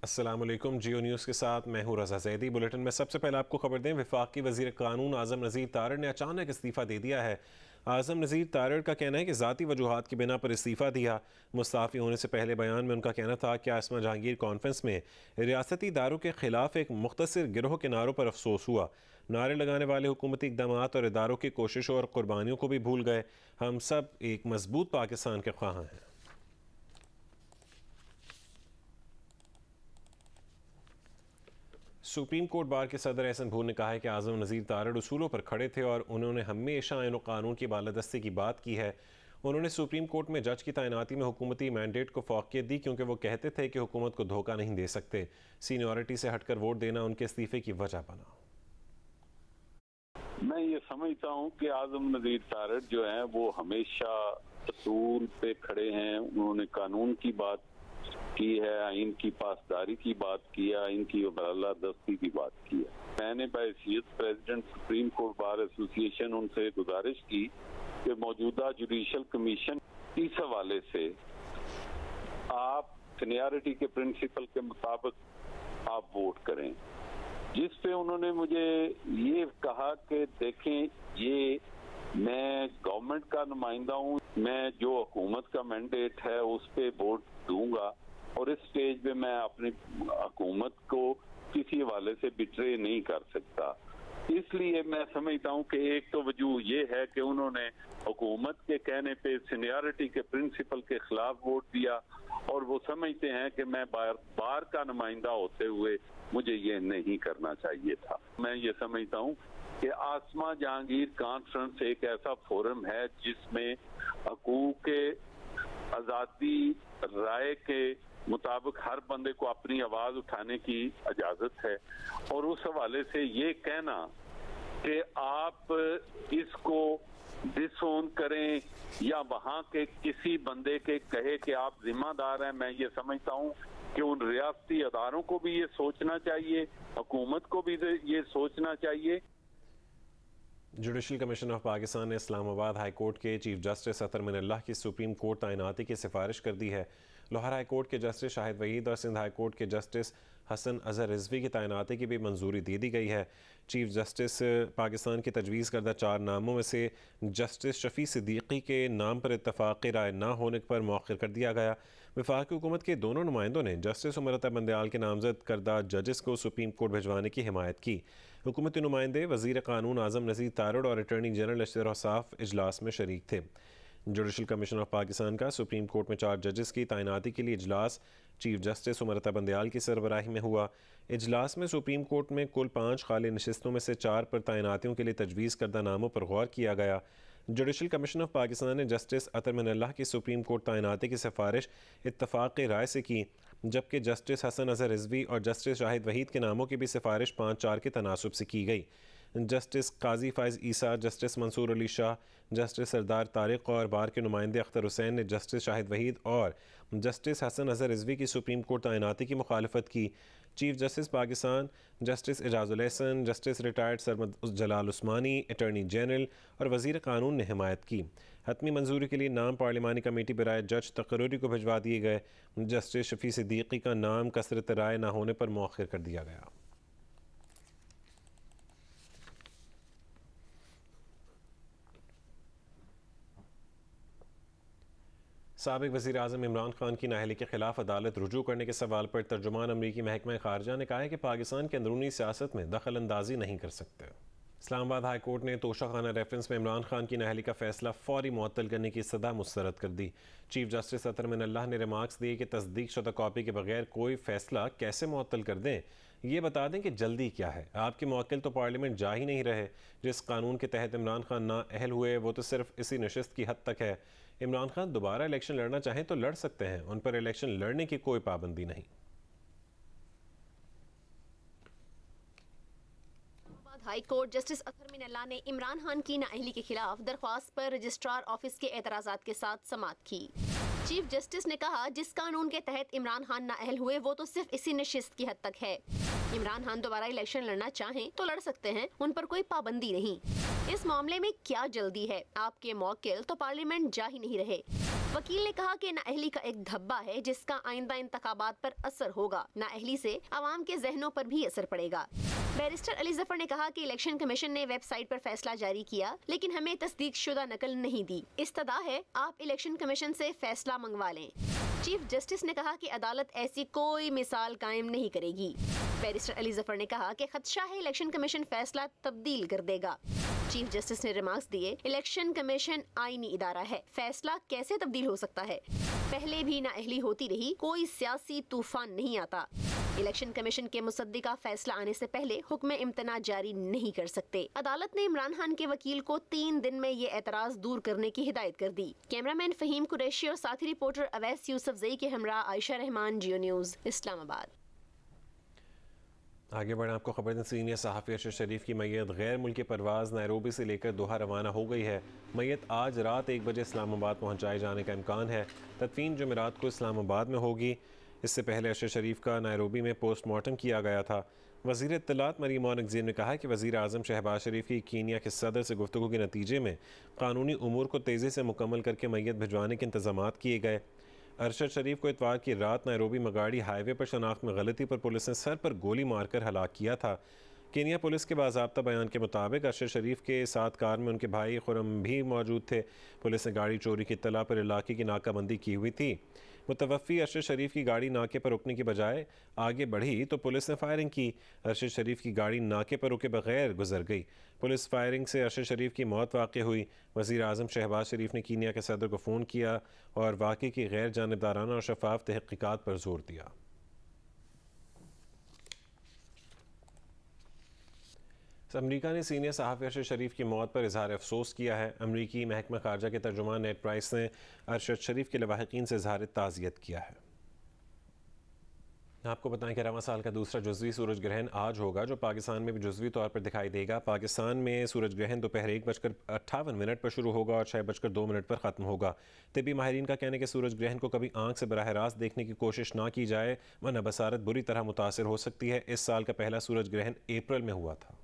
अस्सलामुअलैकुम। जियो न्यूज़ के साथ मैं हूँ रज़ा ज़ैदी। बुलेटिन में सबसे पहले आपको खबर दें, वफाकी वज़ीर कानून आज़म नज़ीर तारड़ ने अचानक इस्तीफ़ा दे दिया है। आज़म नज़ीर तारड़ का कहना है कि ज़ाती वजूहात की बिना पर इस्तीफ़ा दिया। मुस्ताफ़ी होने से पहले बयान में उनका कहना था कि आसमा जहांगीर कॉन्फ्रेंस में रियासती इदारों के खिलाफ एक मुख्तसर गिरोह के नारों पर अफसोस हुआ। नारे लगाने वाले हुकूमती इक़दाम और इदारों की कोशिशों और कुर्बानियों को भी भूल गए। हम सब एक मजबूत पाकिस्तान के ख्वाह हैं। सुप्रीम कोर्ट बार के सदर एहसन भूर ने कहा है कि आज़म नज़ीर तारड़ उसूलों पर खड़े थे और उन्होंने हमेशा आईन और कानून की बालादस्ती की बात की है। उन्होंने सुप्रीम कोर्ट में जज की तैनाती में हुकूमती मैंडेट को फौकियत दी क्योंकि वो कहते थे कि हुकूमत को धोखा नहीं दे सकते। सीनियरिटी से हटकर वोट देना उनके इस्तीफे की वजह बना। मैं ये समझता हूँ कि आज़म नज़ीर तारड़ जो हैं वो हमेशा असूल पे खड़े हैं। उन्होंने कानून की बात की है, आइन की पासदारी की बात की है, आइन की बालादस्ती की बात की है। मैंने बहैसियत president supreme court bar association उनसे गुजारिश की कि मौजूदा जुडिशल कमीशन इस हवाले से आप सीनियरिटी के प्रिंसिपल के मुताबिक आप वोट करें, जिस पे उन्होंने मुझे ये कहा कि देखें, ये मैं गवर्नमेंट का नुमाइंदा हूँ, मैं जो हुकूमत का मैंडेट है उस पे वोट दूंगा और इस स्टेज पे मैं अपनी हुकूमत को किसी हवाले से बिट्रे नहीं कर सकता। इसलिए मैं समझता हूँ कि एक तो वजूह ये है कि उन्होंने हुकूमत के कहने पे सीनियरिटी के प्रिंसिपल के खिलाफ वोट दिया और वो समझते हैं कि मैं बार का नुमाइंदा होते हुए मुझे ये नहीं करना चाहिए था। मैं ये समझता हूँ कि आसमा जहांगीर कॉन्फ्रेंस एक ऐसा फोरम है जिसमें हकूक आज़ादी राय के मुताबिक हर बंदे को अपनी आवाज उठाने की इजाजत है और उस हवाले से ये कहना कि आप इसको डिसोन करें या वहां के किसी बंदे के कहे कि आप जिम्मेदार हैं, मैं ये समझता हूँ कि उन रियासती अदारों को भी ये सोचना चाहिए, हुकूमत को भी ये सोचना चाहिए। जुडिशल कमीशन ऑफ पाकिस्तान ने इस्लामाबाद हाई कोर्ट के चीफ जस्टिस अतर मिनल्लाह की सुप्रीम कोर्ट तैनाती की सिफारिश कर दी है। लाहौर हाई कोर्ट के जस्टिस शाहिद वहीद और सिंध हाई कोर्ट के जस्टिस हसन अजहर रिजवी की तैनाती की भी मंजूरी दे दी गई है। चीफ जस्टिस पाकिस्तान की तजवीज़ करदा 4 नामों में से जस्टिस शफी सिद्दीकी के नाम पर इत्तफाक़ी राय ना होने पर मौखिर कर दिया गया। वफाकी हुकूमत के दोनों नुमाइंदों ने जस्टिस उमरता बंदयाल के नामजद करदा जजेस को सुप्रीम कोर्ट भिजवाने की हिमायत की। हुकूमती नुमाइंदे वज़ीर कानून आज़म नज़ीर तारड़ और अटॉर्नी जनरल अशतर औसाफ इजलास में शरीक थे। जुडिशल कमीशन ऑफ पाकिस्तान का सुप्रीम कोर्ट में 4 जजेस की तैनाती के लिए इजलास चीफ जस्टिस उमरता बंदयाल की सरबराही में हुआ। इजलास में सुप्रीम कोर्ट में कुल 5 खाली नशिस्तों में से 4 पर तैनातियों के लिए तजवीज़ करदा नामों पर गौर किया गया। जुडिशल कमीशन ऑफ पाकिस्तान ने जस्टिस अतर मिनल्लाह की सुप्रीम कोर्ट तैनाती की सिफारिश इत्तफाक़ राय से की, जबकि जस्टिस हसन अजहर रिजवी और जस्टिस शाहिद वहीद के नामों की भी सिफारिश 5-4 के तनासुब से की गई। जस्टिस काजी फ़ाइज़ ईसा, जस्टिस मंसूर अली शाह, जस्टिस सरदार तारिक और बार के नुमाइंदे अख्तर हुसैन ने जस्टिस शाहिद वहीद और जस्टिस हसन अजहर रिजवी की सुप्रीम कोर्ट तैनाती की मुखालफत की। Chief justice Pakistan justice Ijazul Ahsan, justice retired Sarmad Jalal Usmani, attorney general और वज़ीर कानून ने हिमायत की। हतमी मंजूरी के लिए नाम पार्लिमानी कमेटी बराए जज तकर्री को भिजवा दिए गए। जस्टिस शफी सिद्दीकी का नाम कसरत राय न होने पर मौखिर कर दिया गया। साबिक वज़ीर आज़म इमरान खान की नाअहली के खिलाफ अदालत रुजू करने के सवाल पर तर्जुमान अमरीकी महकमा खारजा ने कहा है कि पाकिस्तान की अंदरूनी सियासत में दखल अंदाजी नहीं कर सकते। इस्लामाबाद हाई कोर्ट ने तोशाखाना रेफरेंस में इमरान खान की नाअहली का फैसला फौरी मुअत्तल करने की सदा मुस्तरद कर दी। चीफ जस्टिस अतर मिनल्लाह ने रिमार्क्स दिए कि तस्दीक शुदा कॉपी के बगैर कोई फैसला कैसे मुअत्तल कर दें, ये बता दें कि जल्दी क्या है। आपके मुवक्किल तो पार्लियामेंट जा ही नहीं रहे। जिस कानून के तहत इमरान खान नाअहल हुए वो तो सिर्फ इसी नशिस्त की हद तक है। इमरान खान दोबारा इलेक्शन लड़ना चाहें तो लड़ सकते हैं, उन पर इलेक्शन लड़ने की कोई पाबंदी नहीं। हाई कोर्ट जस्टिस अतर मिनल्लाह ने इमरान खान की नाअहली के खिलाफ दरख्वास्त पर रजिस्ट्रार ऑफिस के एतराज़ात के साथ समाअत की। चीफ जस्टिस ने कहा, जिस कानून के तहत इमरान खान नाअहल हुए वो तो सिर्फ इसी नशिस्त की हद तक है। इमरान खान दोबारा इलेक्शन लड़ना चाहें तो लड़ सकते हैं, उन पर कोई पाबंदी नहीं। इस मामले में क्या जल्दी है? आपके मौकिल तो पार्लियामेंट जा ही नहीं रहे। वकील ने कहा कि नाअहली का एक धब्बा है जिसका आइंदा इंतखाबात पर असर होगा। नाअहली से आवाम के जहनों पर भी असर पड़ेगा। बैरिस्टर अली जफर ने कहा कि इलेक्शन कमीशन ने वेबसाइट पर फैसला जारी किया, लेकिन हमें तस्दीक शुदा नकल नहीं दी। इस्तदा है आप इलेक्शन कमीशन से फैसला मंगवा लें। चीफ जस्टिस ने कहा कि अदालत ऐसी कोई मिसाल कायम नहीं करेगी। बैरिस्टर अली जफर ने कहा कि खदशा है इलेक्शन कमीशन फैसला तब्दील कर देगा। चीफ जस्टिस ने रिमार्क्स दिए, इलेक्शन कमीशन आईनी इदारा है, फैसला कैसे तब्दील हो सकता है? पहले भी नाअहली होती रही, कोई सियासी तूफान नहीं आता। इलेक्शन कमीशन के मुसद्दिका फैसला आने से पहले हुक्म इम्तना जारी नहीं कर सकते। अदालत ने इमरान खान के वकील को 3 दिन में ये एतराज दूर करने की हिदायत कर दी। कैमरामैन फहीम कुरैशी और साथी रिपोर्टर अवैस यूसुफजई के हमरा आयशा रहमान, जियो न्यूज़, इस्लामाबाद। आगे बढ़े आपको खबर दें, सीनियर सहाफ़ी अरशद शरीफ की मैयत गैर मुल्की परवाज़ नैरोबी से लेकर दोहा रवाना हो गई है। मैयत आज रात 1 बजे इस्लामाबाद पहुँचाए जाने का इम्कान है। तदफीन जुमेरात को इस्लामाबाद में होगी। इससे पहले अरशद शरीफ का नैरोबी में पोस्टमार्टम किया गया था। वज़ीर इत्तलात मरीम औरंगज़ेब ने कहा कि वज़ीर आज़म शहबाज शरीफ की कीनिया के सदर से गुफ्तगू के नतीजे में कानूनी उमूर को तेज़ी से मुकम्मल करके मैयत भिजवाने के इंतज़ाम किए गए। अरशद शरीफ को इतवार की रात नैरोबी मगाड़ी हाईवे पर शनाख्त में गलती पर पुलिस ने सर पर गोली मारकर हलाक किया था। कीनिया पुलिस के बाज़ाब्ता बयान के मुताबिक अरशद शरीफ के साथ कार में उनके भाई खुरम भी मौजूद थे। पुलिस ने गाड़ी चोरी की इत्तला पर इलाके की नाकाबंदी की हुई थी। मुतवफ़ी अरशद शरीफ की गाड़ी नाके पर रुकने की बजाय आगे बढ़ी तो पुलिस ने फायरिंग की। अरशद शरीफ की गाड़ी नाके पर रुके बगैर गुजर गई। पुलिस फायरिंग से अरशद शरीफ की मौत वाक़ हुई। वज़ीर आज़म शहबाज शरीफ ने कीनिया के सदर को फ़ोन किया और वाक़े की गैर जानिबदाराना और शफाफ तहक़ीक़ात पर जोर दिया। अमरीका ने सीनियर सहाफ़ी अरशद शरीफ की मौत पर इजहार अफसोस किया है। अमरीकी महकमा खारजा के तर्जुमान नेड प्राइस ने अरशद शरीफ के लवाहिकीन से इजहार ताज़ियत किया है। आपको बताएं कि रवां साल का दूसरा जुज़वी सूरज ग्रहण आज होगा, जो पाकिस्तान में भी जुज़वी तौर पर दिखाई देगा। पाकिस्तान में सूरज ग्रहण दोपहर 1:58 पर शुरू होगा और 6:02 पर ख़त्म होगा। तिब्बी माहिरीन का कहना है कि सूरज ग्रहण को कभी आंख से बराह रास्त देखने की कोशिश ना की जाए, वरना बसारत बुरी तरह मुतासर हो सकती है। इस साल का पहला सूरज ग्रहण अप्रैल में हुआ था।